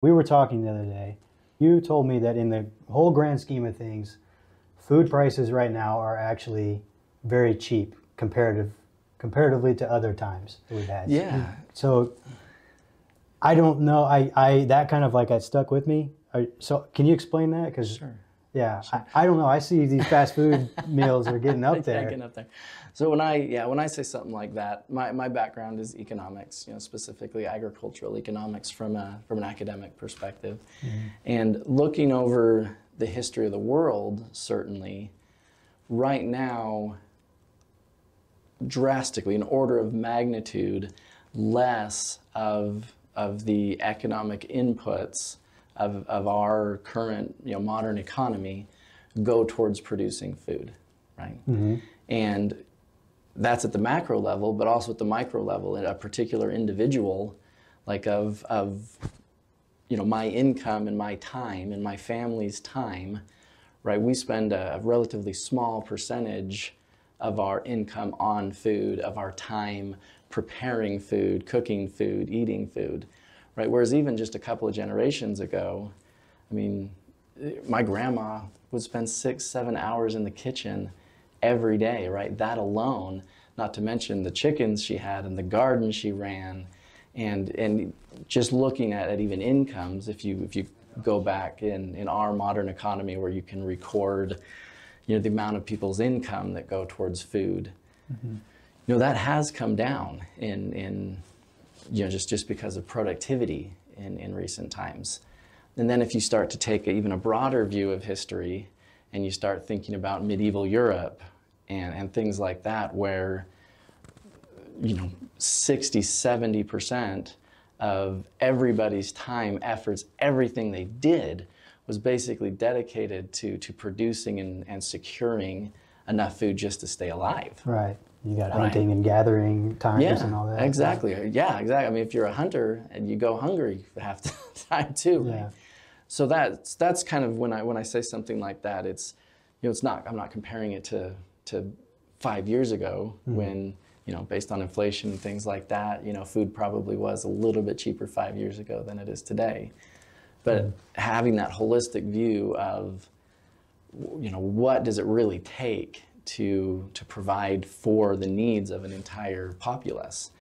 We were talking the other day. You told me that in the whole grand scheme of things, food prices right now are actually very cheap comparatively to other times that we've had. Yeah. So I don't know. I that kind of like, it stuck with me. So can you explain that? Because Sure. yeah, I don't know. I see these fast food meals are getting up Yeah, there. getting up there. So when I say something like that, my background is economics, specifically agricultural economics from an academic perspective. And looking over the history of the world, certainly, right now, drastically, an order of magnitude, less of the economic inputs of our current modern economy go towards producing food, right? And that's at the macro level, but also at the micro level, at a particular individual, like of my income and my time and my family's time, right? We spend a relatively small percentage of our income on food, of our time preparing food, cooking food, eating food, right? Whereas even just a couple of generations ago, I mean, my grandma would spend 6, 7 hours in the kitchen every day, right? That alone, not to mention the chickens she had and the garden she ran, and just looking at even incomes, if you go back in our modern economy where you can record the amount of people's income that go towards food, that has come down in just because of productivity in recent times. And then if you start to take even a broader view of history and you start thinking about medieval Europe and things like that, where 60-70% of everybody's time, efforts, everything they did was basically dedicated to producing and securing enough food just to stay alive. Right. You got hunting and gathering times and all that. Exactly. Yeah, exactly. I mean, if you're a hunter and you go hungry half the time too, right? Yeah. So that's kind of when I say something like that, it's I'm not comparing it to 5 years ago when based on inflation and things like that, food probably was a little bit cheaper 5 years ago than it is today. But having that holistic view of what does it really take to provide for the needs of an entire populace.